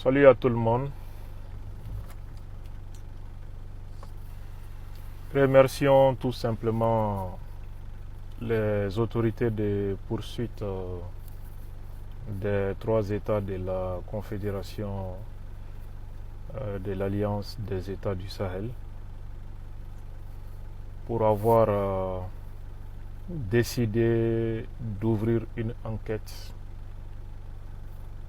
Salut à tout le monde. Remercions tout simplement les autorités de poursuite des trois États de la Confédération de l'Alliance des États du Sahel pour avoir décidé d'ouvrir une enquête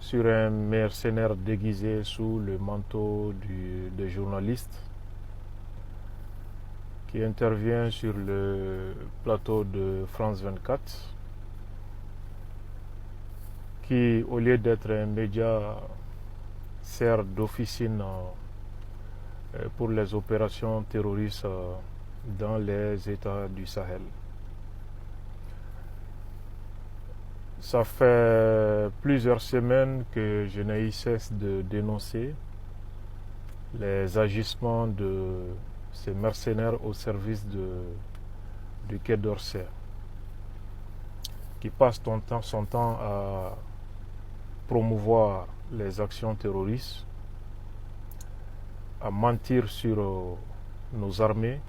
sur un mercenaire déguisé sous le manteau de journaliste qui intervient sur le plateau de France 24, qui, au lieu d'être un média, sert d'officine pour les opérations terroristes dans les États du Sahel. Ça fait plusieurs semaines que je n'ai eu cesse de dénoncer les agissements de ces mercenaires au service du Quai d'Orsay, qui passent son temps à promouvoir les actions terroristes, à mentir sur nos armées,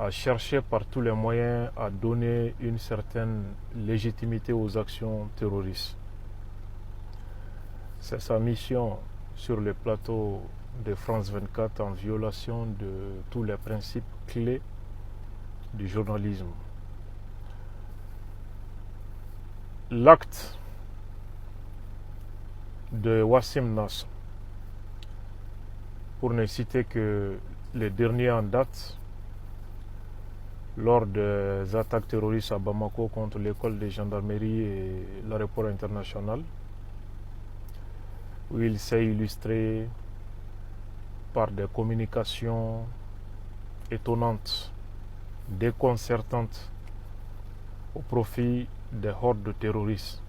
à chercher par tous les moyens à donner une certaine légitimité aux actions terroristes. C'est sa mission sur le plateau de France 24 en violation de tous les principes clés du journalisme. L'acte de Wassim Nasr, pour ne citer que les derniers en date, lors des attaques terroristes à Bamako contre l'école de gendarmerie et l'aéroport international, où il s'est illustré par des communications étonnantes, déconcertantes au profit des hordes de terroristes,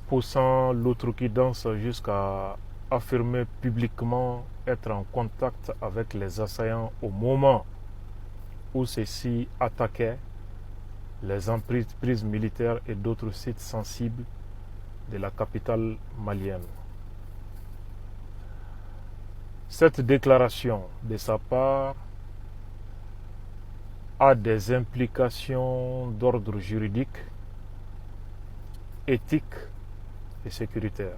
poussant l'outrecuidance jusqu'à affirmer publiquement être en contact avec les assaillants au moment où ceux-ci attaquaient les emprises militaires et d'autres sites sensibles de la capitale malienne. Cette déclaration de sa part a des implications d'ordre juridique, éthique et sécuritaire.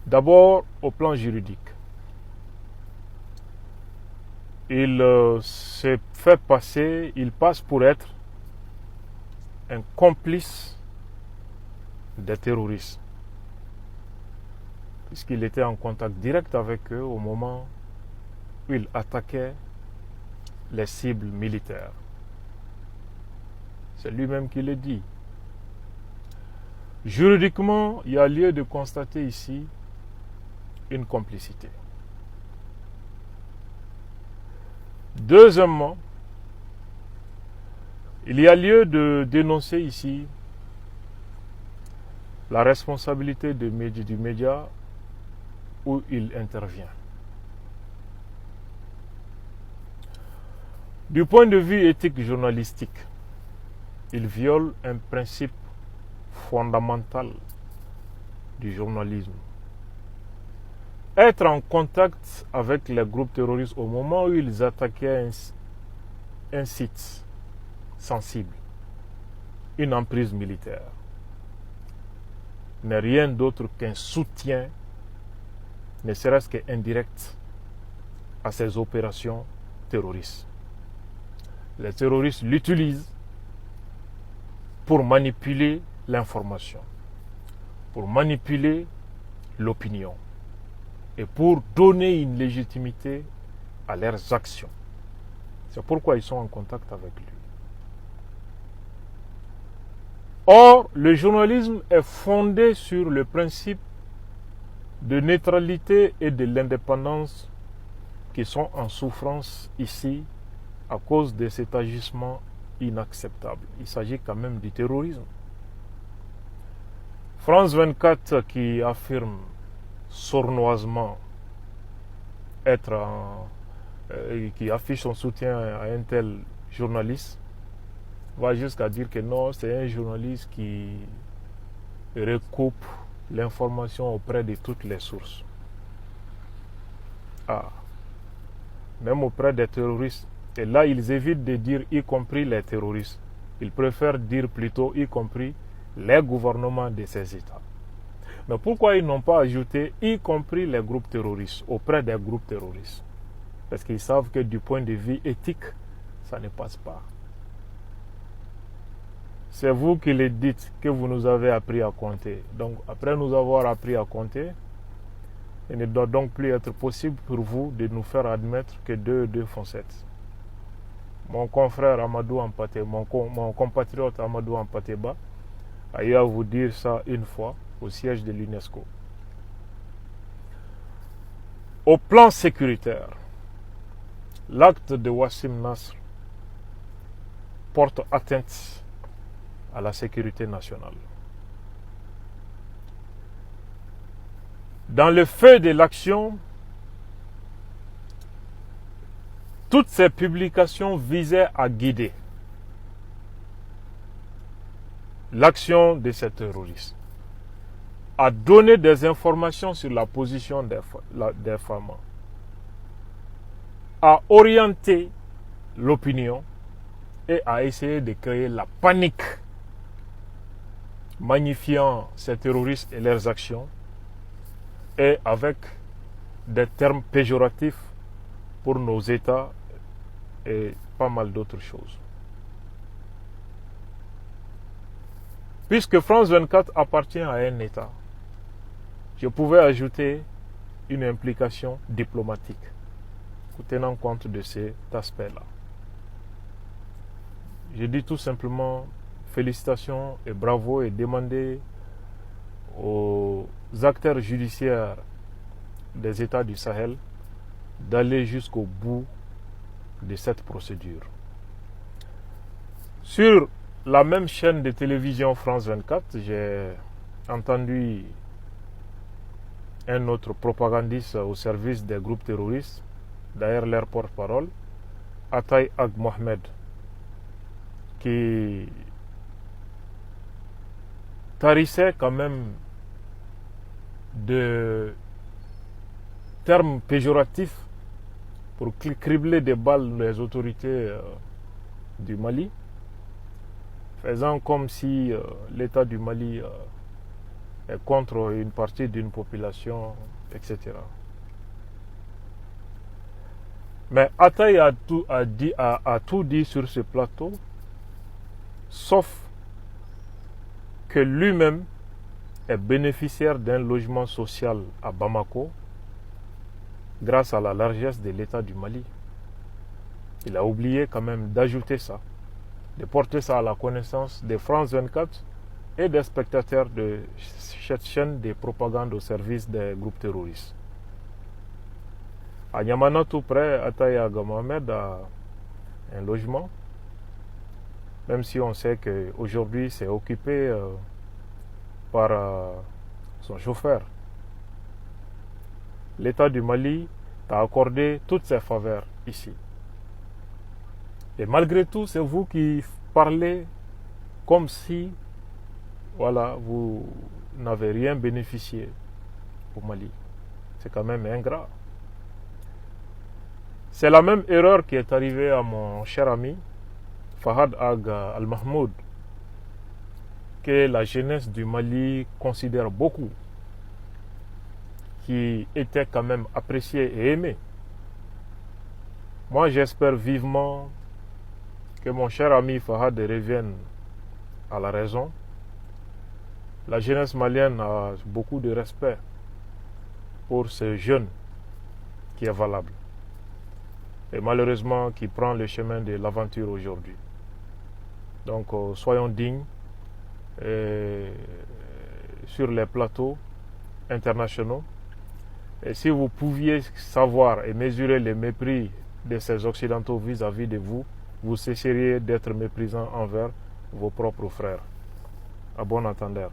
D'abord, au plan juridique, il se fait passer, il passe pour être un complice des terroristes, puisqu'il était en contact direct avec eux au moment où il attaquait les cibles militaires. C'est lui-même qui le dit. Juridiquement, il y a lieu de constater ici une complicité. Deuxièmement, il y a lieu de dénoncer ici la responsabilité du média où il intervient. Du point de vue éthique journalistique, il viole un principe fondamental du journalisme. Être en contact avec les groupes terroristes au moment où ils attaquaient un site sensible, une emprise militaire, n'est rien d'autre qu'un soutien, ne serait-ce qu'indirect, à ces opérations terroristes. Les terroristes l'utilisent pour manipuler l'information, pour manipuler l'opinion et pour donner une légitimité à leurs actions. C'est pourquoi ils sont en contact avec lui. Or, le journalisme est fondé sur le principe de neutralité et de l'indépendance qui sont en souffrance ici à cause de cet agissement inacceptable. Il s'agit quand même du terrorisme. France 24 qui affirme sournoisement qui affiche son soutien à un tel journaliste, va jusqu'à dire que non, c'est un journaliste qui recoupent l'information auprès de toutes les sources. Même auprès des terroristes. Et là, ils évitent de dire y compris les terroristes. Ils préfèrent dire plutôt y compris les gouvernements de ces États. Mais pourquoi ils n'ont pas ajouté y compris les groupes terroristes auprès des groupes terroristes? Parce qu'ils savent que du point de vue éthique, ça ne passe pas. C'est vous qui le dites, que vous nous avez appris à compter. Donc, après nous avoir appris à compter, il ne doit donc plus être possible pour vous de nous faire admettre que 2 et 2 font 7. Mon confrère Amadou Ampaté, mon compatriote Amadou Ampateba a eu à vous dire ça une fois au siège de l'UNESCO. Au plan sécuritaire, l'acte de Wassim Nasr porte atteinte à la sécurité nationale. Dans le feu de l'action, toutes ces publications visaient à guider l'action de ces terroristes, à donner des informations sur la position des femmes, à orienter l'opinion et à essayer de créer la panique, magnifiant ces terroristes et leurs actions, et avec des termes péjoratifs pour nos États et pas mal d'autres choses. Puisque France 24 appartient à un État, je pouvais ajouter une implication diplomatique, tenant compte de cet aspect-là. Je dis tout simplement félicitations et bravo et demander aux acteurs judiciaires des États du Sahel d'aller jusqu'au bout de cette procédure. Sur la même chaîne de télévision France 24, j'ai entendu un autre propagandiste au service des groupes terroristes, d'ailleurs leur porte-parole, Atay Ag Mohamed, qui tarissait quand même de termes péjoratifs pour cribler des balles les autorités du Mali, faisant comme si l'État du Mali est contre une partie d'une population, etc. Mais Atay a tout dit sur ce plateau, sauf que lui-même est bénéficiaire d'un logement social à Bamako grâce à la largesse de l'État du Mali. Il a oublié quand même d'ajouter ça, de porter ça à la connaissance de France 24 et des spectateurs de cette chaîne de propagande au service des groupes terroristes. À Niamana, tout près, Atay Ag Mohamed a un logement, même si on sait qu'aujourd'hui c'est occupé par son chauffeur. L'État du Mali a accordé toutes ses faveurs ici. Et malgré tout, c'est vous qui parlez comme si vous n'avez rien bénéficié au Mali. C'est quand même ingrat. C'est la même erreur qui est arrivée à mon cher ami Fahad Ag Al-Mahmoud, que la jeunesse du Mali considère beaucoup, qui était quand même apprécié et aimé. Moi, j'espère vivement que mon cher ami Fahad revienne à la raison. La jeunesse malienne a beaucoup de respect pour ce jeune qui est valable et malheureusement qui prend le chemin de l'aventure aujourd'hui. Donc, soyons dignes sur les plateaux internationaux. Et si vous pouviez savoir et mesurer le mépris de ces Occidentaux vis-à-vis de vous, vous cesseriez d'être méprisant envers vos propres frères. À bon entendeur.